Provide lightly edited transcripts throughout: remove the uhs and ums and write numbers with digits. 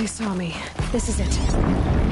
They saw me. This is it.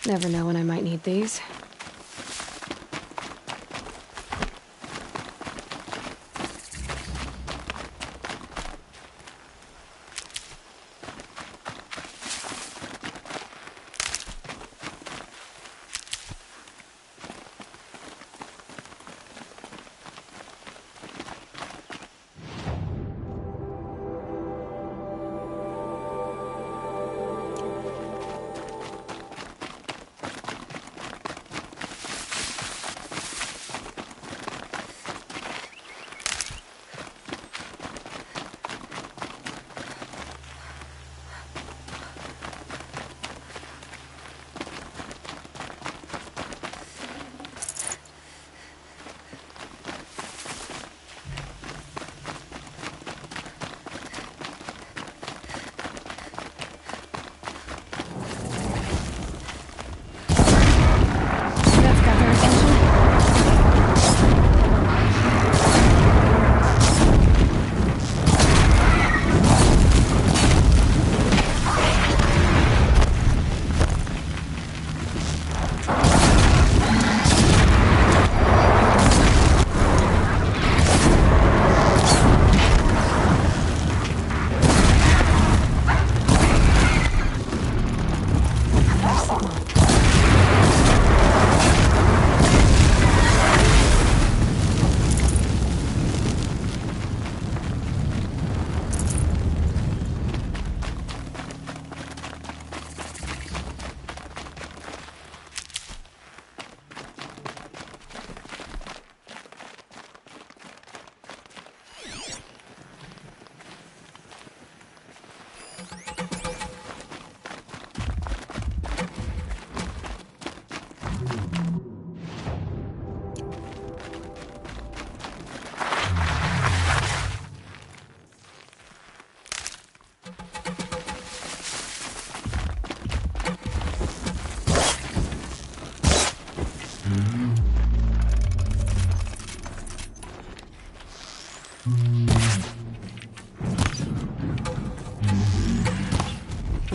Never know when I might need these.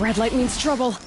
Red light means trouble.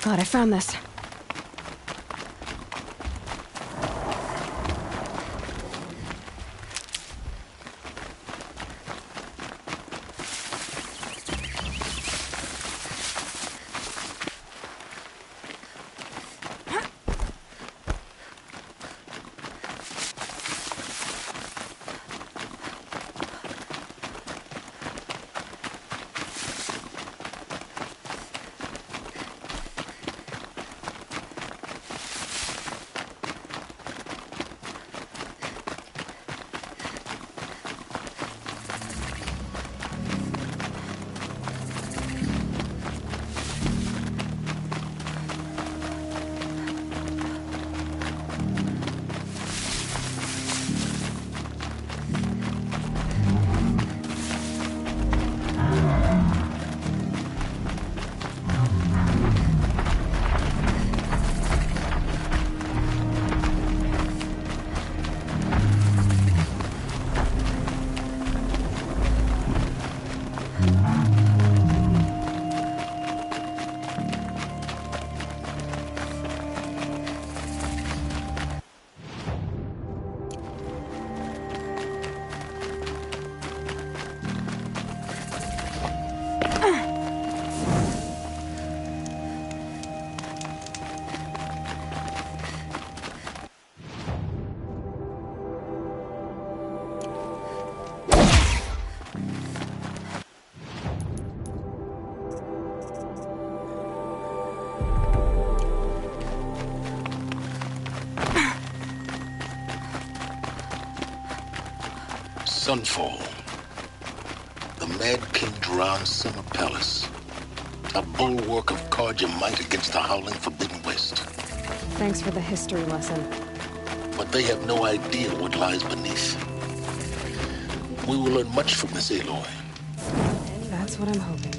thought I found this. Sunfall. The Mad King Duran's summer palace. A bulwark of Carja might against the howling Forbidden West. Thanks for the history lesson. But they have no idea what lies beneath. We will learn much from this Aloy. That's what I'm hoping.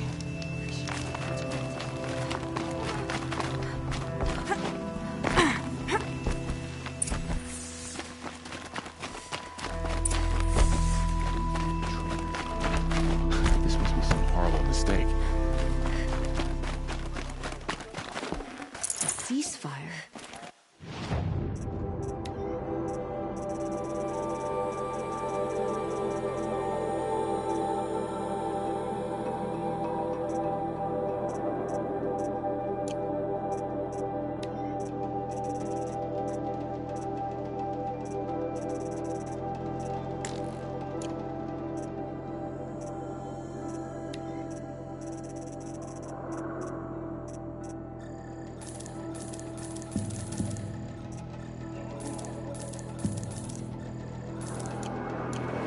Ceasefire.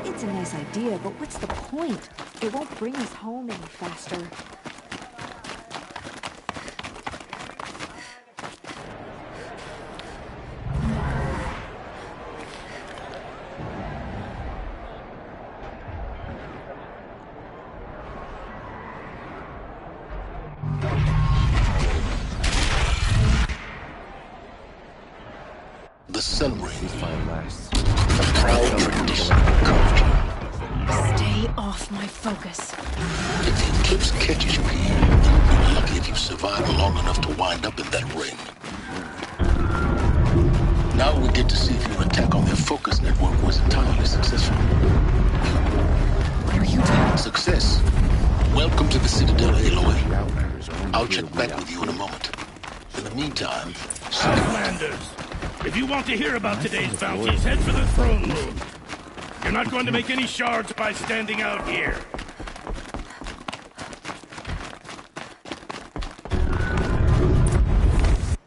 It's a nice idea, but what's the point? It won't bring us home any faster. The Sun Ring. A proud tradition of Carja. Stay off my focus. If the eclipse catches you here, you'll be lucky if you survive long enough to wind up in that ring. Now we get to see if your attack on their focus network was entirely successful. What are you doing? Success. Welcome to the Citadel, Aloy. I'll check back with you in a moment. In the meantime, Outlanders! If you want to hear about today's bounties, head for the throne room. You're not going to make any shards by standing out here.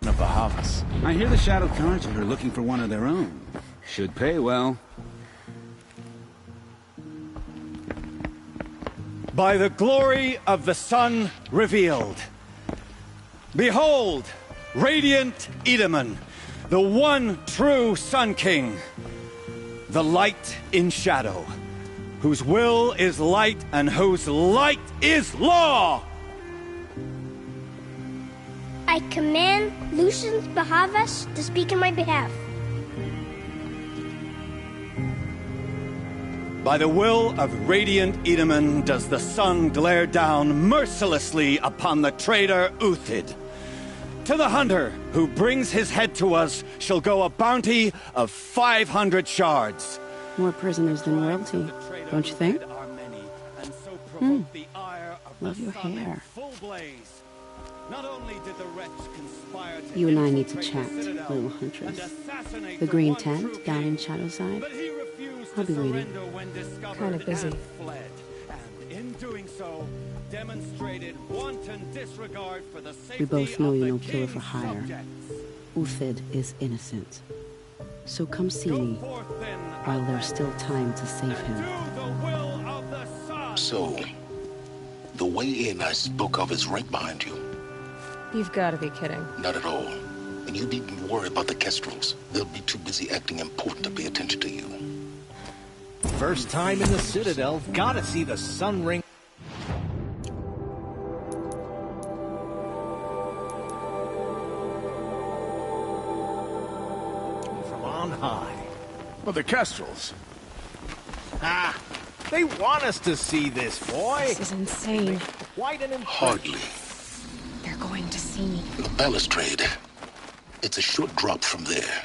The Bahamas. I hear the Shadow Carja are looking for one of their own. Should pay well. By the glory of the sun revealed. Behold, radiant Edaman, the one true Sun King, the light in shadow, whose will is light and whose light is law! I command Lucius Bahavas to speak in my behalf. By the will of radiant Edaman does the sun glare down mercilessly upon the traitor Uthid. To the hunter who brings his head to us shall go a bounty of 500 shards. More prisoners than royalty, don't you think? Love your hair. Not only did the wretch conspire to You and I need infiltrate to chat, the citadel little huntress. and assassinate The green one tent true down king, in Shadowside. but he refused I'll to be waiting. surrender when discovered Kinda busy. and fled. And in doing so, demonstrated wanton disregard for the safety We both know of you're the no killer king's for hire. subjects. Uthid is innocent. So come see Go me forth then, while there's still time to save and him. do the will of the sun. So, the way in I spoke of is right behind you. You've got to be kidding. Not at all. And you needn't worry about the Kestrels. They'll be too busy acting important to pay attention to you. First time in the Citadel, gotta see the sun ring. From on high. Well, the Kestrels. Ah, they want us to see this, boy. This is insane. Quite an impression. Hardly. They're going to see me. The balustrade. It's a short drop from there.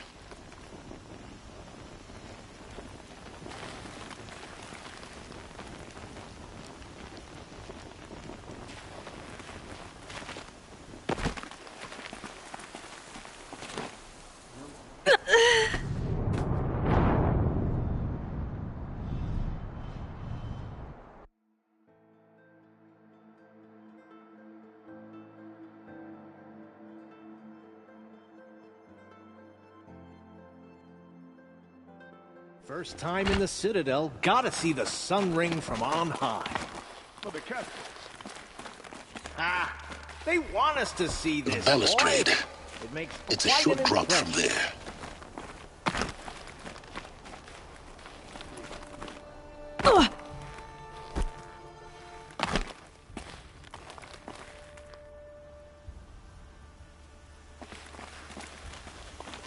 First time in the Citadel, gotta see the sun ring from on high. Well, the Kestrels. Ah, they want us to see The this, balustrade. boy. It makes It's a quite short an drop from impression. there.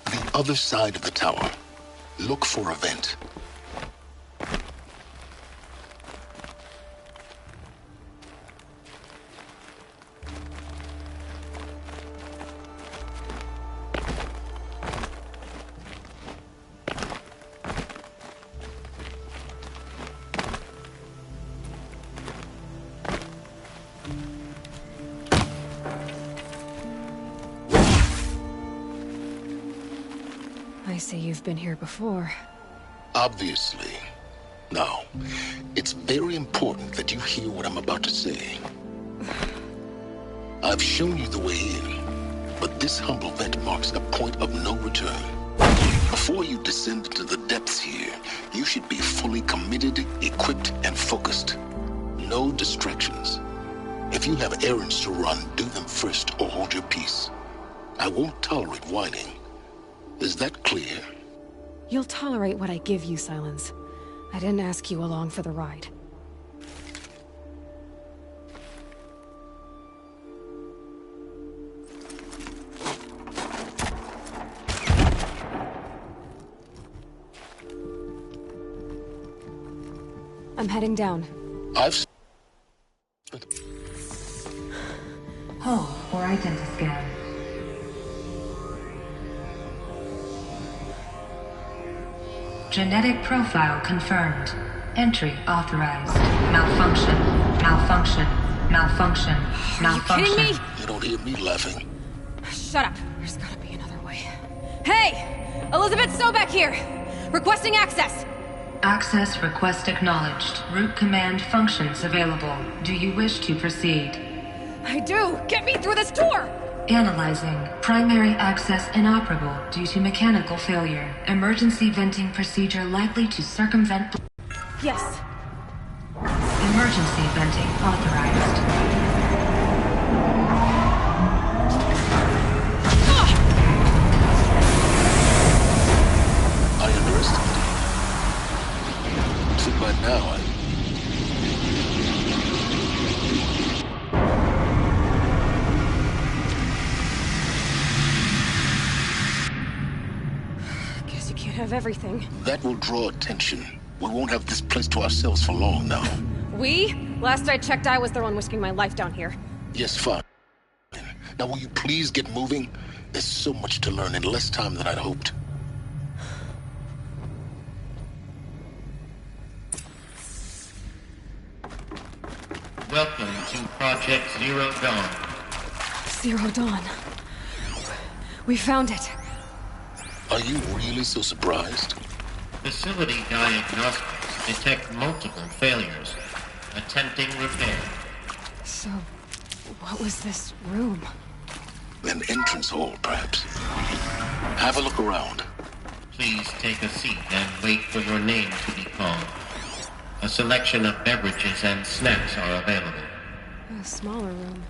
The other side of the tower. Look for a vent. I see you've been here before. Obviously. Now, it's very important that you hear what I'm about to say. I've shown you the way in, but this humble vent marks a point of no return. Before you descend into the depths here, you should be fully committed, equipped, and focused. No distractions. If you have errands to run, do them first or hold your peace. I won't tolerate whining. Is that clear? You'll tolerate what I give you, Silence. I didn't ask you along for the ride. I'm heading down. I've... Home for identiscan. Genetic profile confirmed. Entry authorized. Malfunction. Malfunction. Malfunction. Malfunction. Kidding me? You don't hear me laughing. Shut up. There's gotta be another way. Hey! Elizabeth Sobeck here! Requesting access! Access request acknowledged. Root command functions available. Do you wish to proceed? I do! Get me through this door! Analyzing. Primary access inoperable due to mechanical failure. Emergency venting procedure likely to circumvent... Yes. Emergency venting authorized. I underestimated you. So by now, Guess you can't have everything. that will draw attention. We won't have this place to ourselves for long now. We? Last I checked, I was the one risking my life down here. Yes, fine. Now, will you please get moving? There's so much to learn in less time than I'd hoped. Welcome to Project Zero Dawn. Zero Dawn. We found it. Are you really so surprised? Facility diagnostics detect multiple failures. Attempting repair. So, what was this room? An entrance hall, perhaps. Have a look around. Please take a seat and wait for your name to be called. A selection of beverages and snacks are available. A smaller room.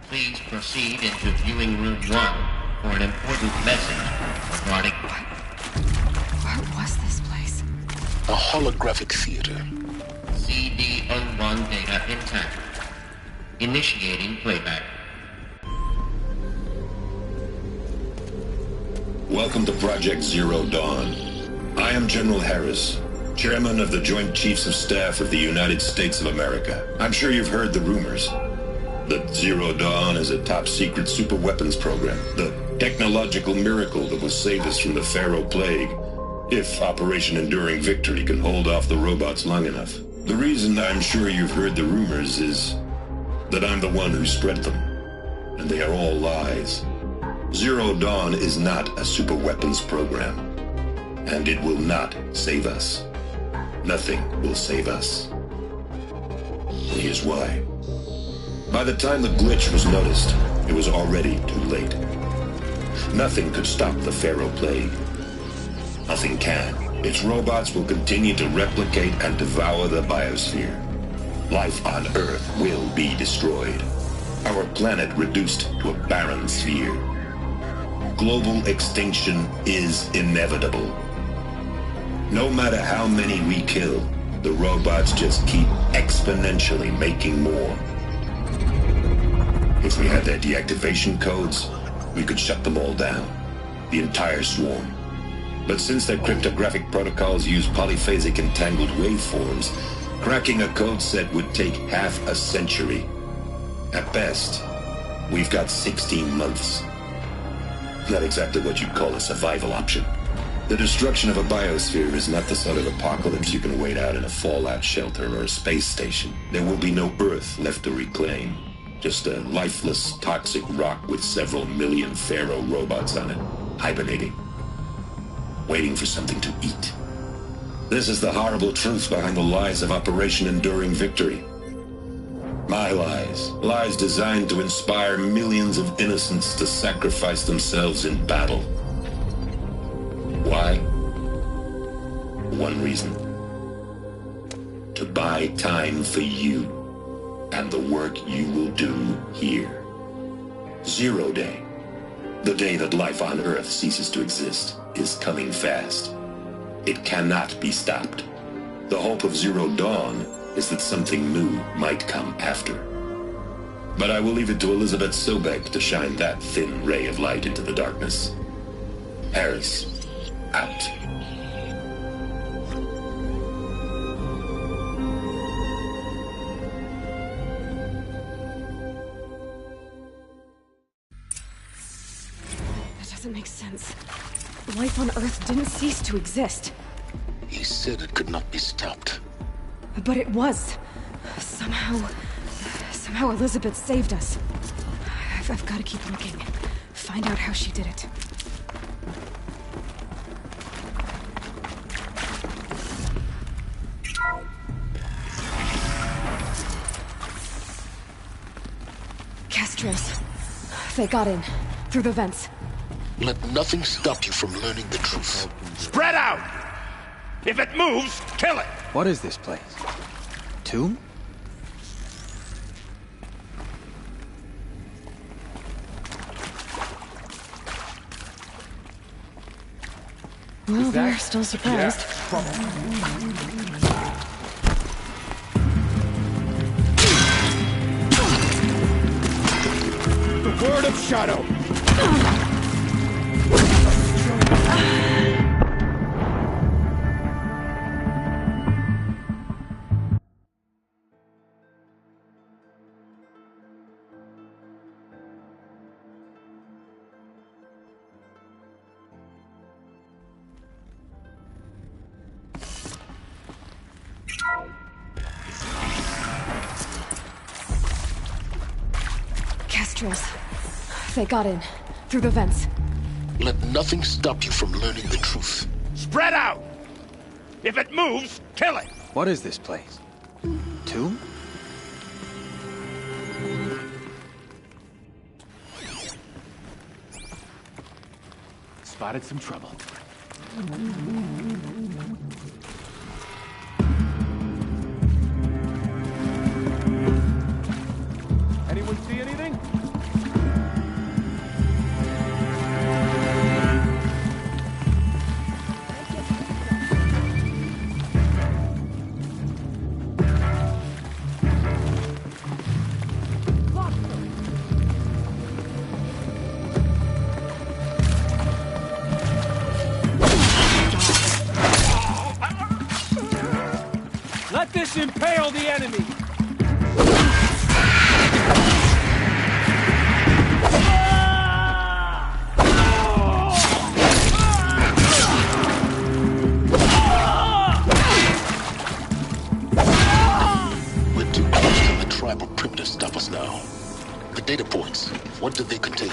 Please proceed into viewing room 1 for an important message regarding... What was this place? A holographic theater. CD01 data intact. Initiating playback. Welcome to Project Zero Dawn. I am General Harris, Chairman of the Joint Chiefs of Staff of the United States of America. I'm sure you've heard the rumors that Zero Dawn is a top-secret super-weapons program, the technological miracle that will save us from the Pharaoh Plague, if Operation Enduring Victory can hold off the robots long enough. The reason I'm sure you've heard the rumors is that I'm the one who spread them, and they are all lies. Zero Dawn is not a super-weapons program, and it will not save us. Nothing will save us. Here's why. By the time the glitch was noticed, it was already too late. Nothing could stop the Pharaoh Plague. Nothing can. Its robots will continue to replicate and devour the biosphere. Life on Earth will be destroyed. Our planet reduced to a barren sphere. Global extinction is inevitable. No matter how many we kill, the robots just keep exponentially making more. If we had their deactivation codes, we could shut them all down. The entire swarm. But since their cryptographic protocols use polyphasic entangled waveforms, cracking a code set would take half a century. At best, we've got 16 months. Not exactly what you'd call a survival option. The destruction of a biosphere is not the sort of apocalypse you can wait out in a fallout shelter or a space station. There will be no Earth left to reclaim. Just a lifeless, toxic rock with several million Pharaoh robots on it, hibernating, waiting for something to eat. This is the horrible truth behind the lies of Operation Enduring Victory. My lies. Lies designed to inspire millions of innocents to sacrifice themselves in battle. Why? One reason. To buy time for you and the work you will do here. Zero Day, the day that life on Earth ceases to exist, is coming fast. It cannot be stopped. The hope of Zero Dawn is that something new might come after. But I will leave it to Elizabeth Sobek to shine that thin ray of light into the darkness. Harris, out. That doesn't make sense. Life on Earth didn't cease to exist. He said it could not be stopped. But it was. Somehow Elizabeth saved us. I've got to keep looking. Find out how she did it. Kestrels. They got in. Through the vents. Let nothing stop you from learning the truth. Spread out! If it moves, kill it! What is this place? Tomb? Well, they're still surprised. The word of Shadow! extraterrestrials. They got in, through the vents. Let nothing stop you from learning the truth. Spread out! If it moves, kill it! What is this place? Tomb? Spotted some trouble. Anyone see anything? Let this impale the enemy! We're too close to the tribal perimeter to stop us now. The data points, what do they contain?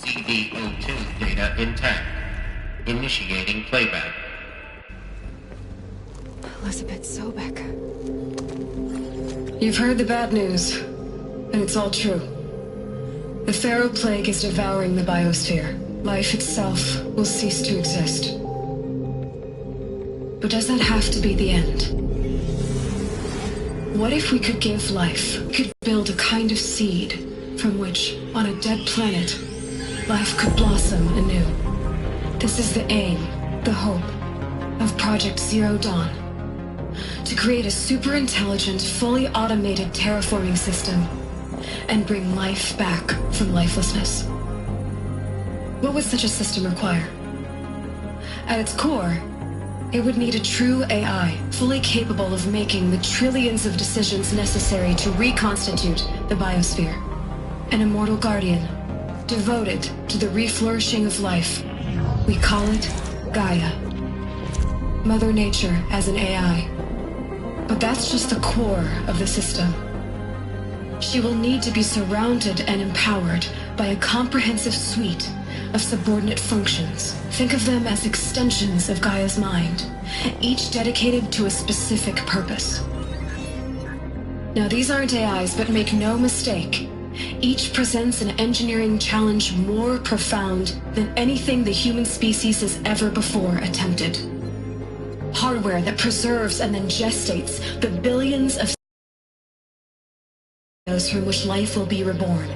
CD02 data intact. Initiating playback. Elizabeth Sobek. You've heard the bad news, and it's all true. The Pharaoh Plague is devouring the biosphere. Life itself will cease to exist. But does that have to be the end? What if we could give life, could build a kind of seed from which, on a dead planet, life could blossom anew? This is the aim, the hope, of Project Zero Dawn. To create a super-intelligent, fully automated terraforming system and bring life back from lifelessness. What would such a system require? At its core, it would need a true AI, fully capable of making the trillions of decisions necessary to reconstitute the biosphere. An immortal guardian, devoted to the reflourishing of life. We call it Gaia. Mother Nature as an AI. But that's just the core of the system. She will need to be surrounded and empowered by a comprehensive suite of subordinate functions. Think of them as extensions of Gaia's mind, each dedicated to a specific purpose. Now, these aren't AIs, but make no mistake, each presents an engineering challenge more profound than anything the human species has ever before attempted. hardware that preserves and then gestates the billions of from which life will be reborn.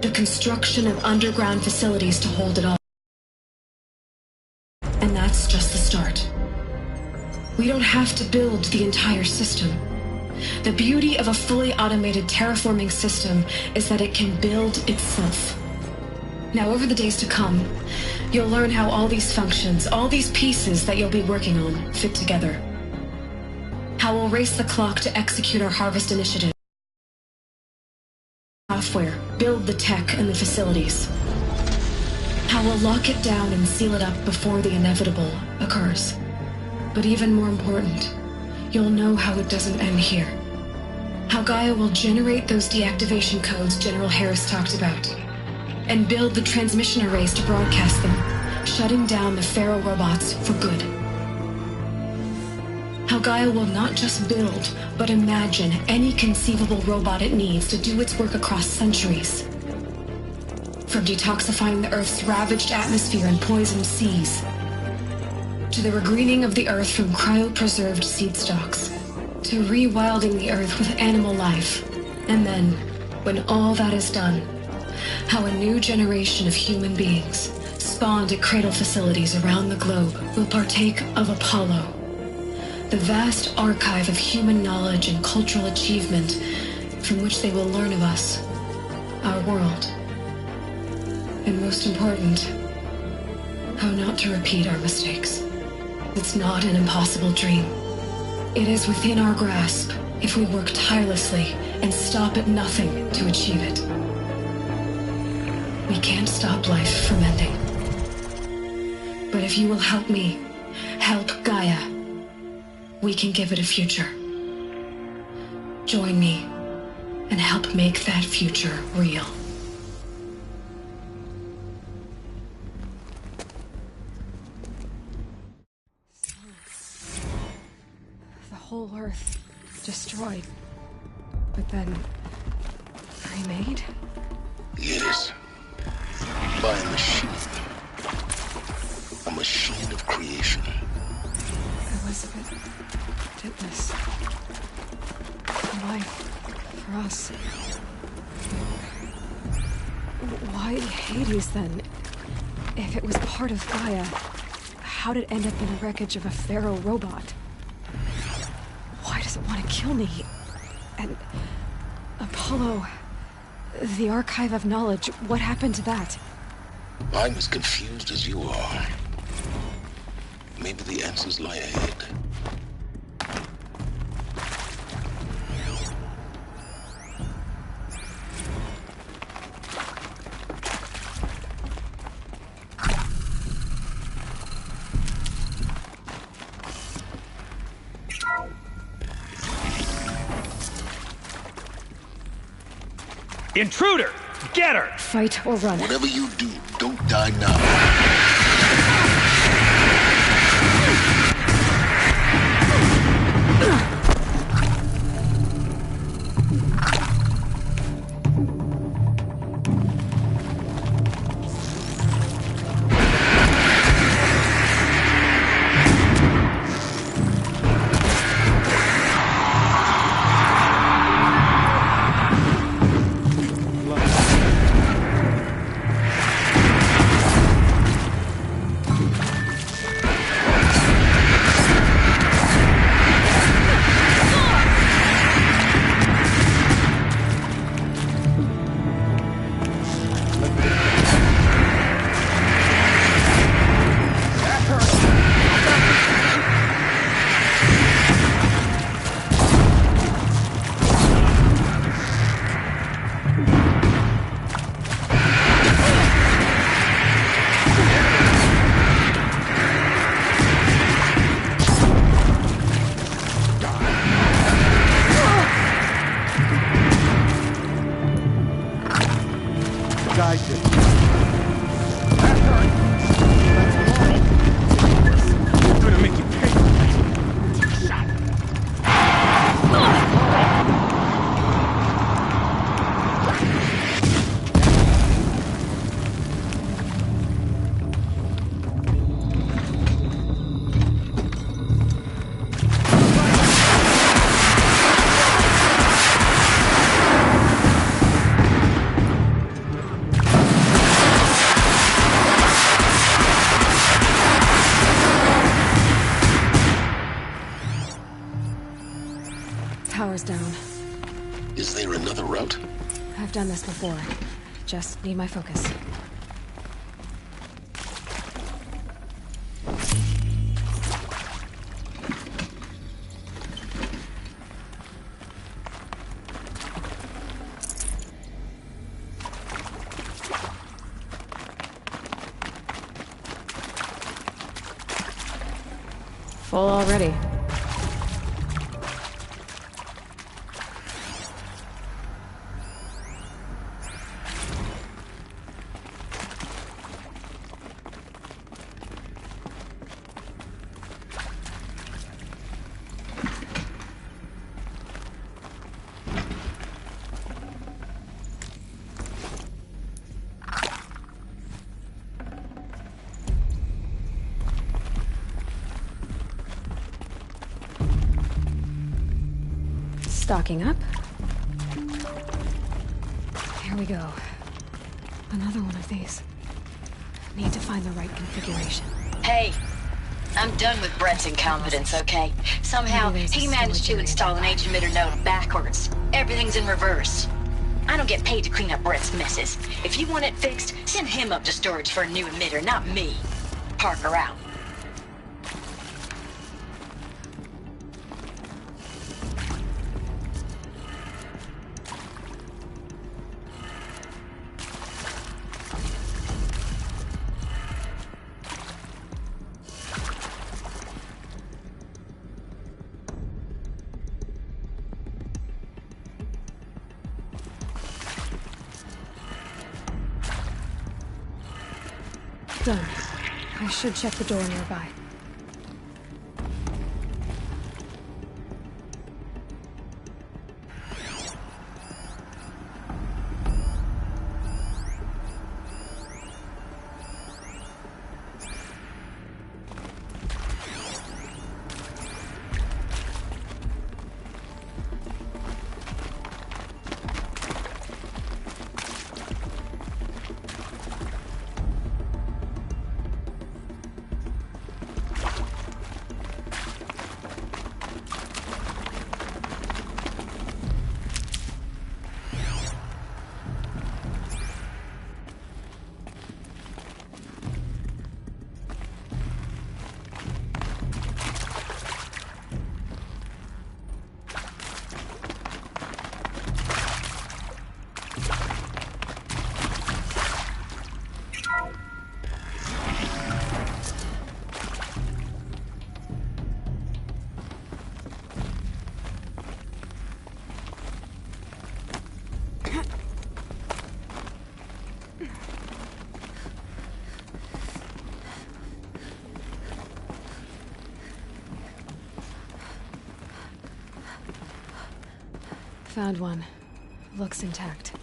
The construction of underground facilities to hold it all. And that's just the start. We don't have to build the entire system. The beauty of a fully automated terraforming system is that it can build itself. Now, over the days to come, you'll learn how all these functions, all these pieces that you'll be working on, fit together. How we'll race the clock to execute our harvest initiative. Software, build the tech and the facilities. How we'll lock it down and seal it up before the inevitable occurs. But even more important, you'll know how it doesn't end here. How Gaia will generate those deactivation codes General Harris talked about, and build the transmission arrays to broadcast them, shutting down the Pharaoh robots for good. How Gaia will not just build, but imagine any conceivable robot it needs to do its work across centuries. From detoxifying the Earth's ravaged atmosphere and poisoned seas, to the regreening of the Earth from cryopreserved seed stalks, to rewilding the Earth with animal life. And then, when all that is done, how a new generation of human beings, spawned at cradle facilities around the globe, will partake of Apollo, the vast archive of human knowledge and cultural achievement from which they will learn of us, our world, and most important, how not to repeat our mistakes. It's not an impossible dream. It is within our grasp if we work tirelessly and stop at nothing to achieve it. We can't stop life from ending. But if you will help me, help Gaia, we can give it a future. Join me and help make that future real. The whole Earth destroyed, but then remade? Yes. By a machine. A machine of creation. Elizabeth did this. Life for us. Why Hades then? If it was part of Gaia, how did it end up in the wreckage of a Pharaoh robot? Why does it want to kill me? And Apollo, the archive of knowledge, what happened to that? I'm as confused as you are. Maybe the answers lie ahead. Intruder! Get her! Fight or run. Whatever you do, don't die now. out? I've done this before. Just need my focus. Full already. Stocking up. Here we go. Another one of these. Need to find the right configuration. Hey, I'm done with Brett's incompetence, okay? Somehow, he managed to install an age emitter node backwards. Everything's in reverse. I don't get paid to clean up Brett's messes. If you want it fixed, send him up to storage for a new emitter, not me. Parker out. Done. I should check the door nearby. Found one. Looks intact.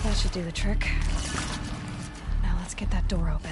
That should do the trick. Now let's get that door open.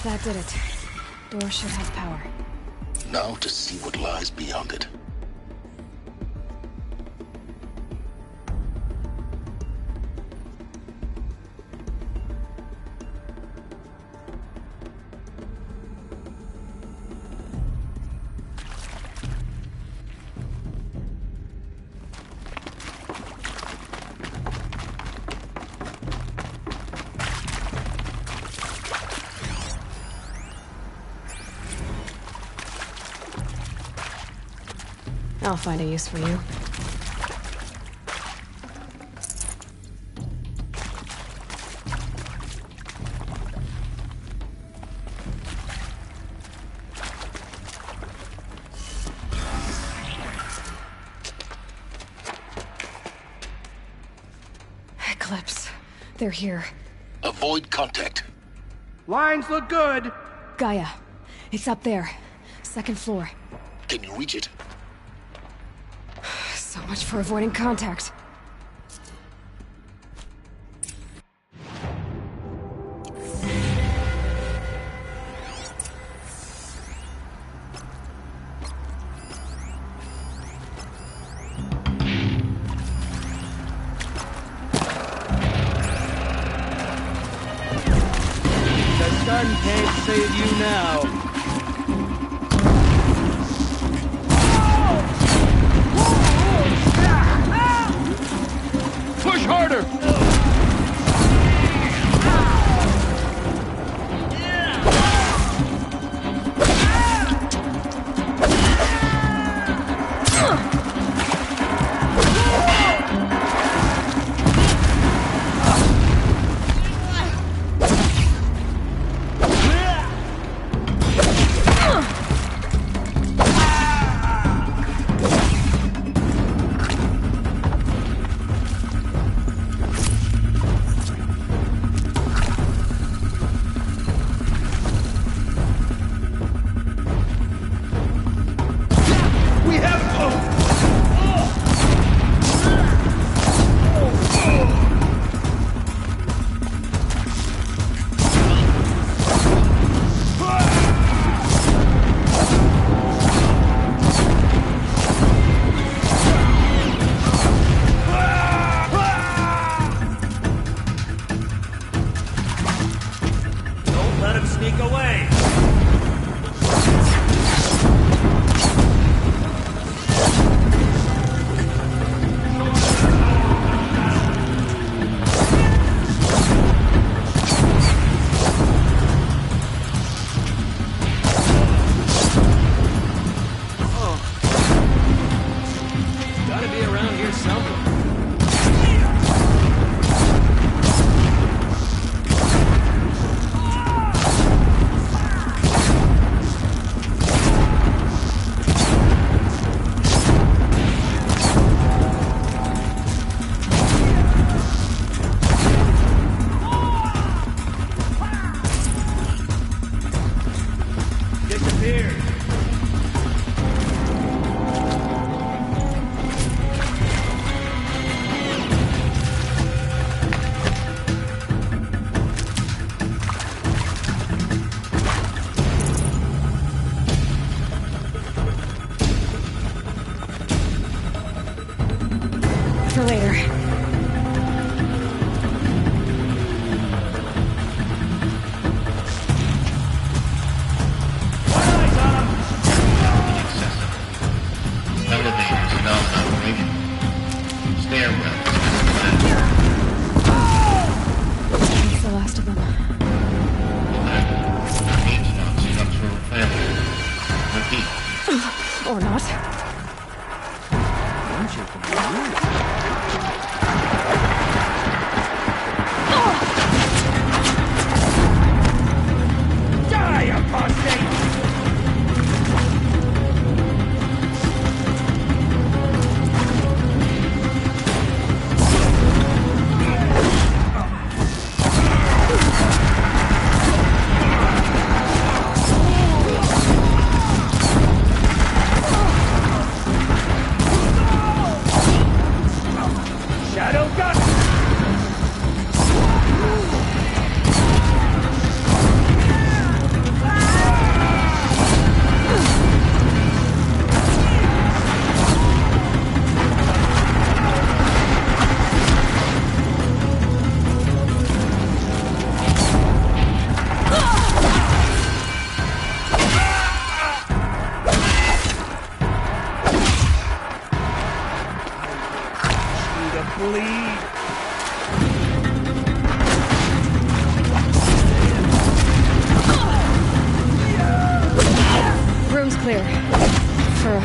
That did it. Door should have power. Now to see what lies beyond it. I'll find a use for you. Eclipse. They're here. Avoid contact. Lines look good. Gaia. It's up there. Second floor. Can you reach it? So much for avoiding contact. The sun can't save you now. Push harder!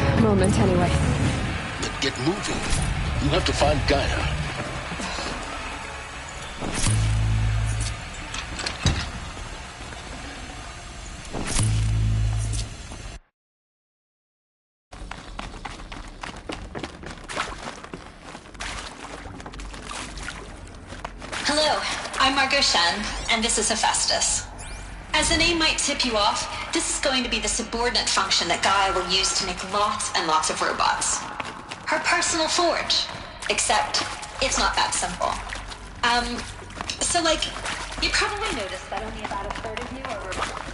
a moment, anyway. Then get moving. You have to find Gaia. Hello, I'm Margot Shen, and this is Hephaestus. As the name might tip you off, this is going to be the subordinate function that Gaia will use to make lots and lots of robots. Her personal forge. Except, it's not that simple. So like, you probably noticed that only about a third of you are robots.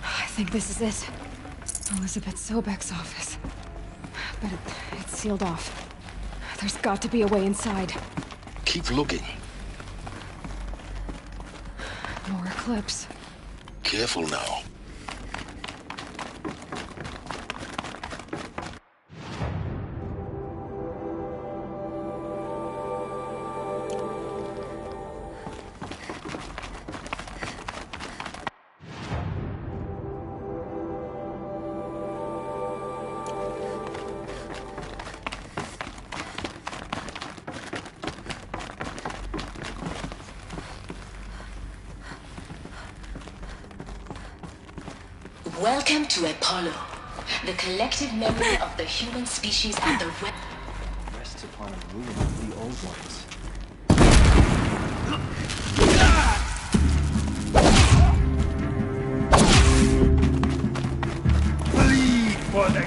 I think this is it. Elizabeth Sobek's office. But it's sealed off. There's got to be a way inside. Keep looking. More Eclipse. Careful now. Welcome to Apollo, the collective memory of the human species and the web. Rests upon a ruin of the old ones. Bleed for the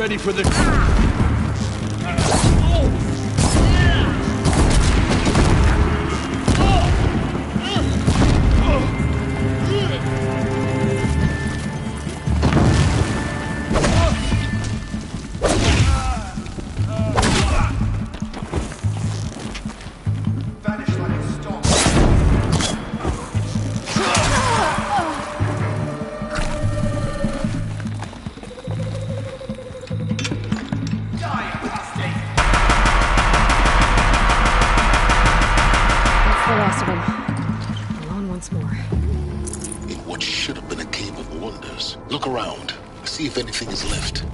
ready for the... Look around. See if anything is left.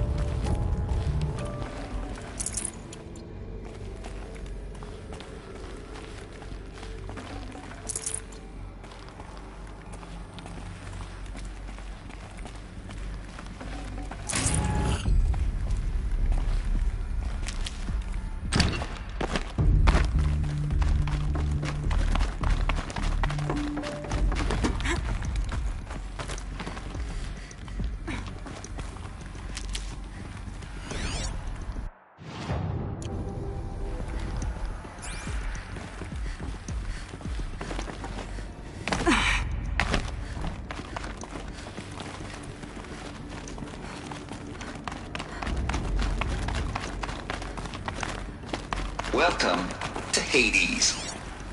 Welcome to Hades,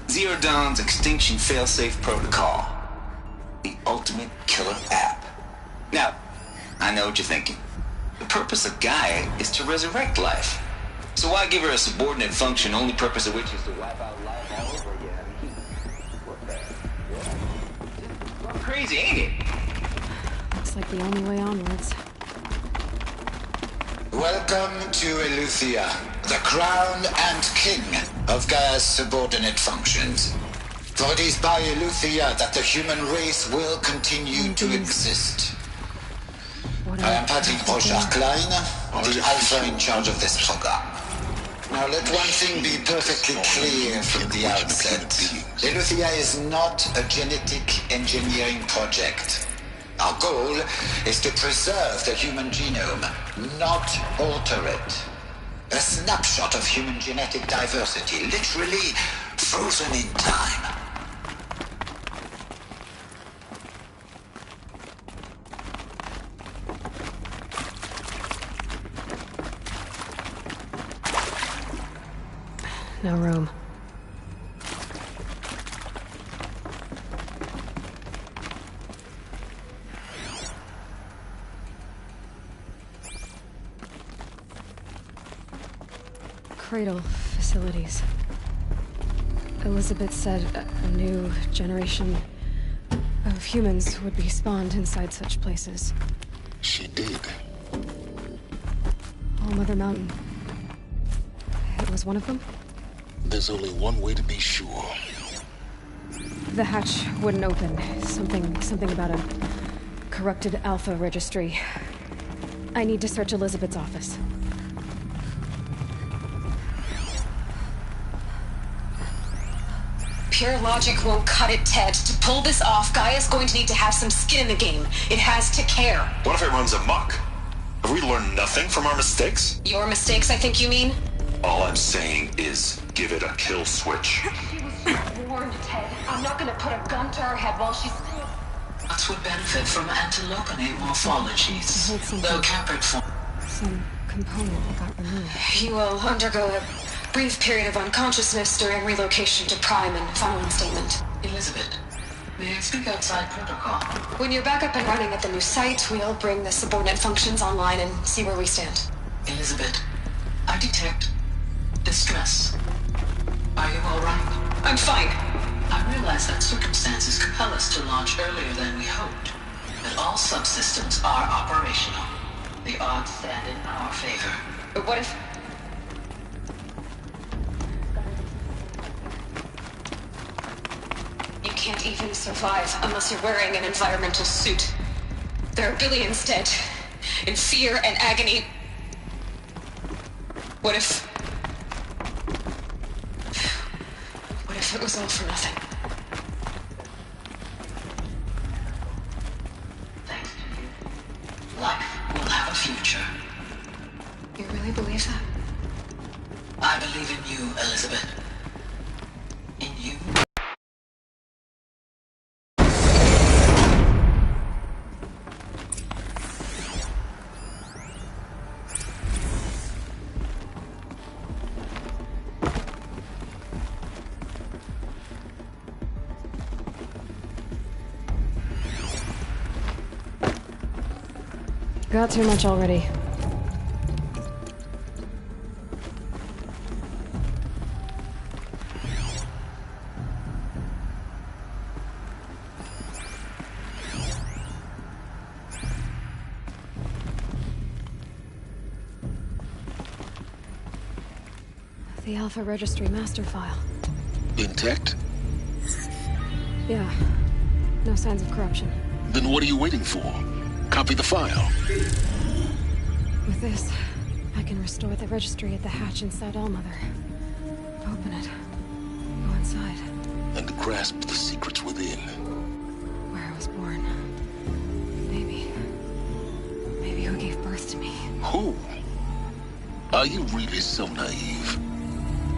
Zero Dawn's extinction failsafe protocol, the ultimate killer app. Now, I know what you're thinking. The purpose of Gaia is to resurrect life. So why give her a subordinate function, only purpose of which is to wipe out life all over again? I mean, what the hell? Well, crazy, ain't it? Looks like the only way onwards. Welcome to Eleuthia, the crown and king of Gaia's subordinate functions. For it is by Eleuthia that the human race will continue to exist. I am Patrick Brochard-Klein, the Alpha in charge of this program. Now let one thing be perfectly clear from the outset. Eleuthia is not a genetic engineering project. Our goal is to preserve the human genome, not alter it. A snapshot of human genetic diversity, literally frozen in time. No room. Cradle facilities. Elizabeth said a new generation of humans would be spawned inside such places. She did. All Mother Mountain. It was one of them? There's only one way to be sure. The hatch wouldn't open. Something about a corrupted Alpha registry. I need to search Elizabeth's office. Pure logic won't cut it, Ted. To pull this off, Gaia's going to need to have some skin in the game. It has to care. What if it runs amok? Have we learned nothing from our mistakes? Your mistakes, I think you mean? All I'm saying is, give it a kill switch. She was warned, Ted. I'm not gonna put a gun to her head while she's... Nuts would benefit from antilocanate morphologies. Though Caprid form... Some component got removed. You will undergo a brief period of unconsciousness during relocation to Prime and following statement. Elizabeth, may I speak outside protocol? When you're back up and running at the new site, we'll bring the subordinate functions online and see where we stand. Elizabeth, I detect distress. Are you all right? I'm fine. I realize that circumstances compel us to launch earlier than we hoped, but all subsystems are operational. The odds stand in our favor. But what if... You can't even survive unless you're wearing an environmental suit. There are billions dead, in fear and agony. What if it was all for nothing? Thanks to you, life will have a future. You really believe that? I believe in you, Elizabeth. In you. Got too much already. The Alpha Registry master file. Intact? Yeah. No signs of corruption. Then what are you waiting for? Copy the file. With this, I can restore the registry at the hatch inside Allmother. Open it. Go inside. And grasp the secrets within. Where I was born. Maybe who gave birth to me. Who? Are you really so naive?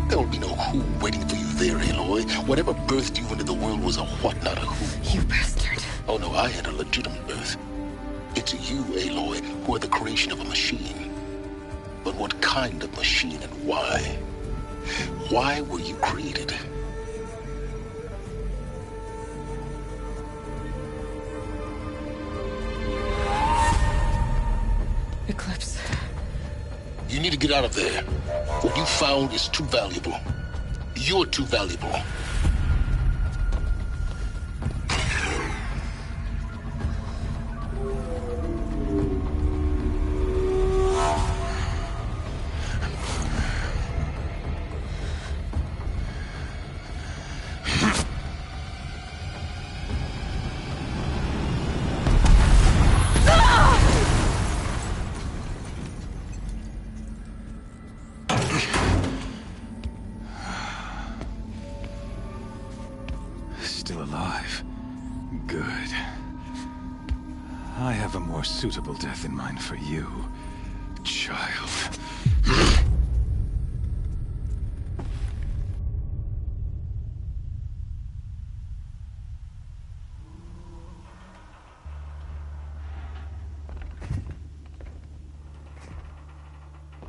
There will be no who waiting for you there, Aloy. Whatever birthed you into the world was a what, not a who. You bastard. Oh no, I had a legitimate birth. It's you, Aloy, who are the creation of a machine. But what kind of machine and why? Why were you created? Eclipse. You need to get out of there. What you found is too valuable. You're too valuable. have a more suitable death in mind for you, child.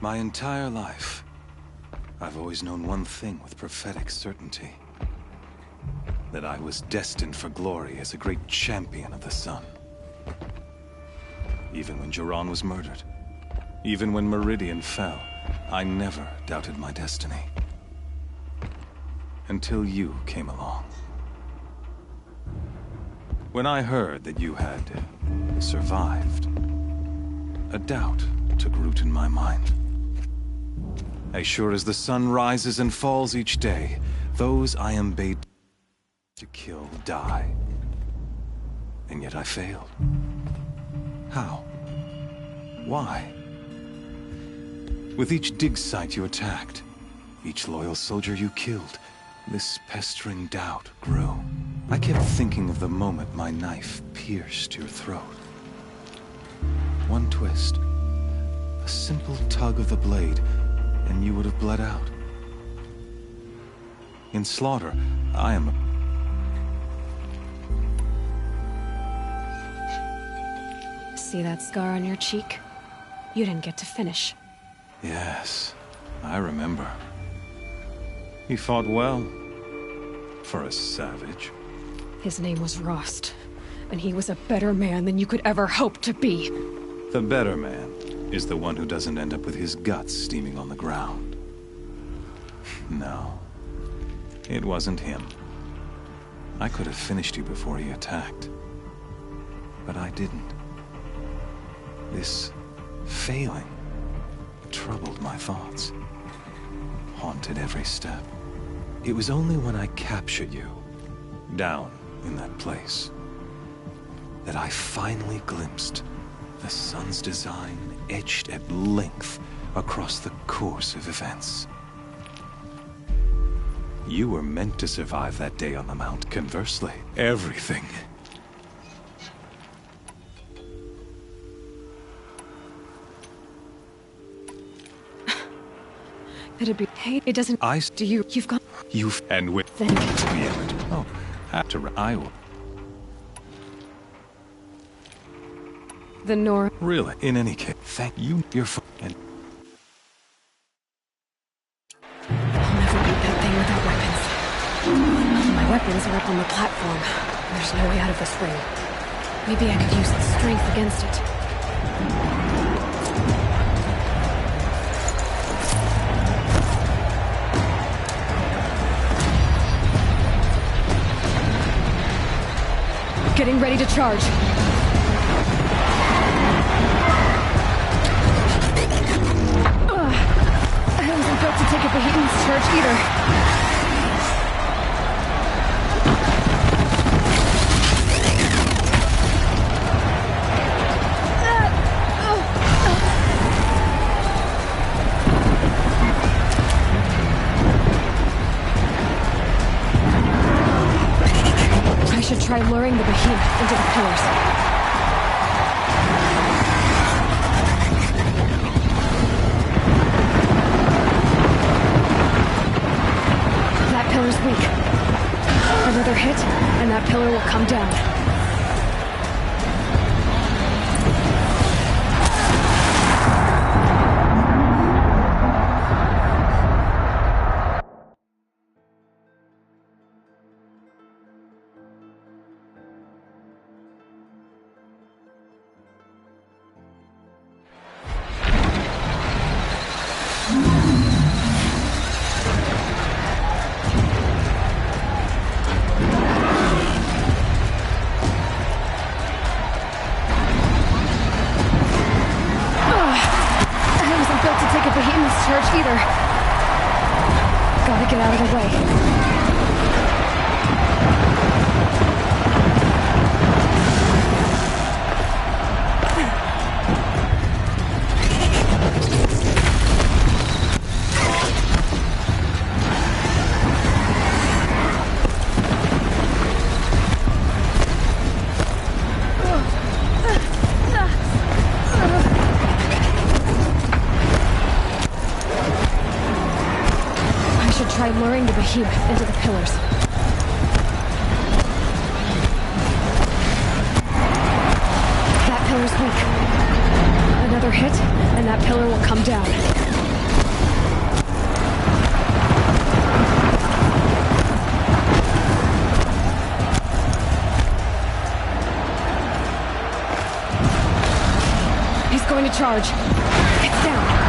My entire life, I've always known one thing with prophetic certainty. That I was destined for glory as a great champion of the sun. Even when Jiran was murdered, even when Meridian fell, I never doubted my destiny. Until you came along. When I heard that you had survived, a doubt took root in my mind. As sure as the sun rises and falls each day, those I am bade to kill die. And yet I failed. How? Why? With each dig site you attacked, each loyal soldier you killed, this pestering doubt grew. I kept thinking of the moment my knife pierced your throat. One twist, a simple tug of the blade, and you would have bled out. In slaughter, I am See that scar on your cheek? You didn't get to finish. Yes, I remember. He fought well. For a savage. His name was Rost, and he was a better man than you could ever hope to be. The better man is the one who doesn't end up with his guts steaming on the ground. No, it wasn't him. I could have finished you before he attacked. But I didn't. This failing troubled my thoughts, haunted every step. It was only when I captured you, down in that place, that I finally glimpsed the sun's design etched at length across the course of events. You were meant to survive that day on the Mount. Conversely, everything. It'd be hate. It doesn't. You've got. You've. And with. Then. Oh, after I will. The Nora. Really? In any case, thank you. You're and. I'll never beat that thing without weapons. My weapons are up on the platform. There's no way out of this ring. Maybe I could use its strength against it. Getting ready to charge. I wasn't built to take a behemoth's charge either. I should try luring the behemoth into the pillars. That pillar's weak. Another hit, and that pillar will come down. Charge either. Gotta get out of the way. Try luring the behemoth into the pillars. That pillar's weak. Another hit, and that pillar will come down. He's going to charge. It's down.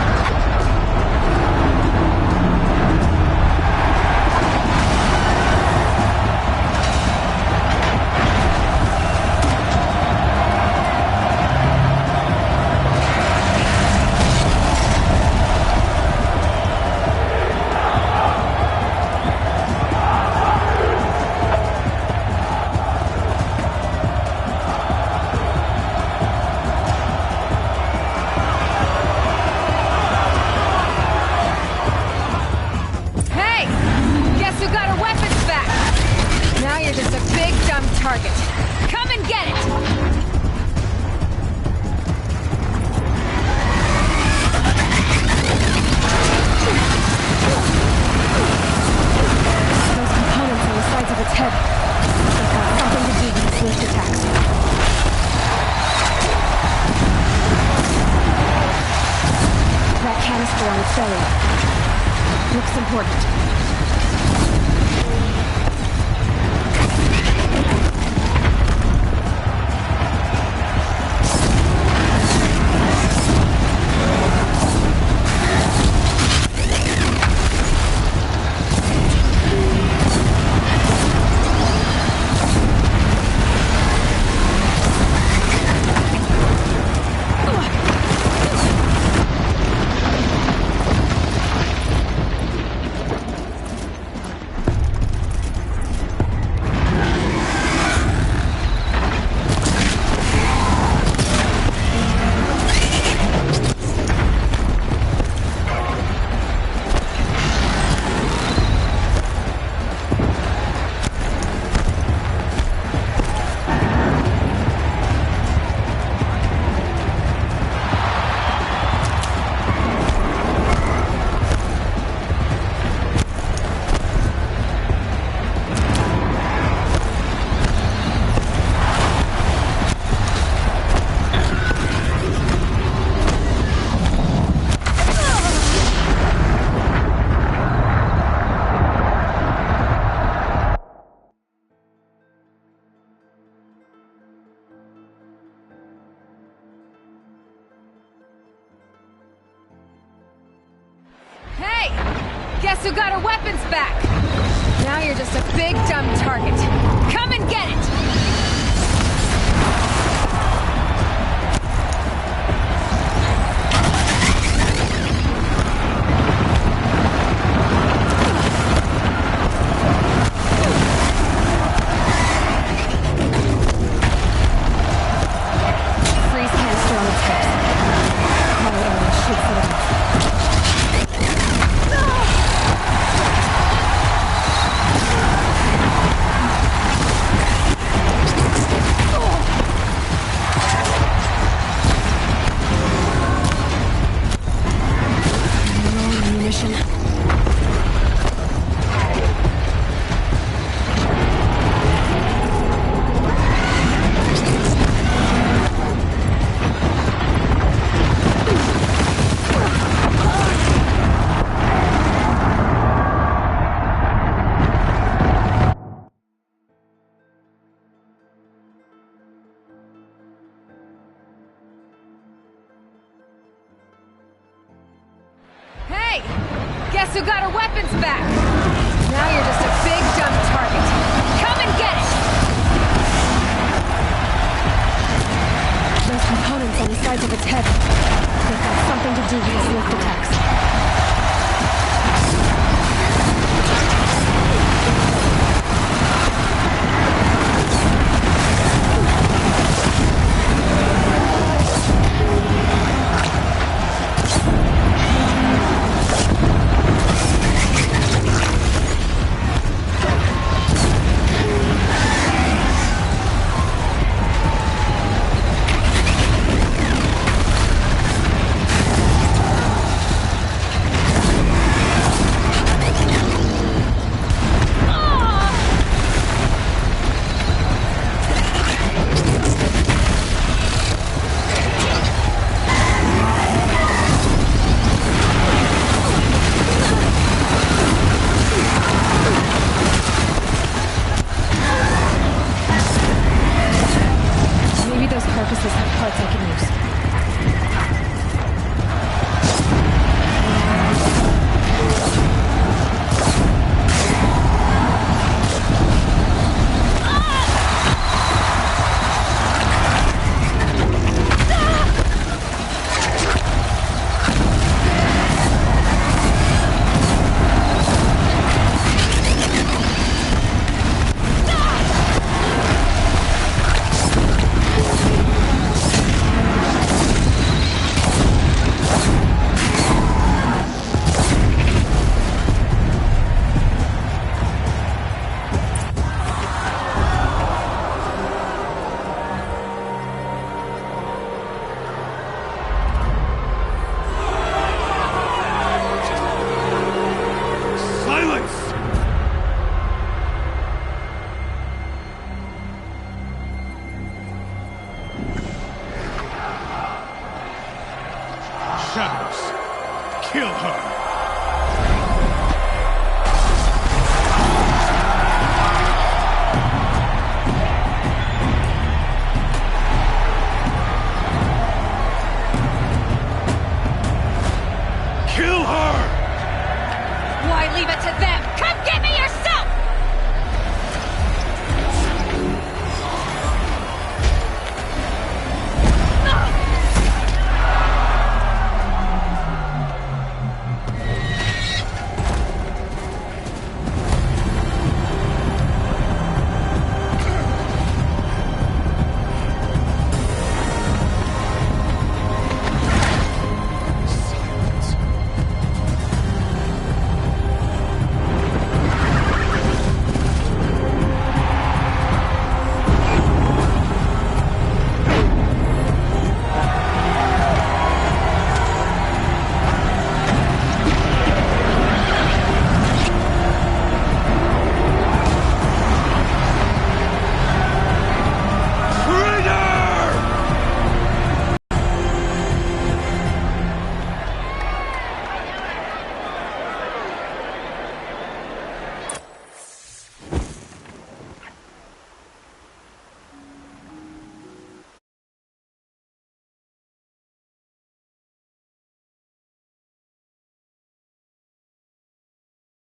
Looks important. Guess who got her weapons back? Now you're just a big, dumb target. Come and get it! Freeze canister on its hips. Call it on and shoot for the mouth. Guess who got her weapons back? Now you're just a big, dumb target. Come and get it! Those components on the sides of its head. They've got something to do with its lift attacks. house. Kill her. Kill her! Why leave it to them?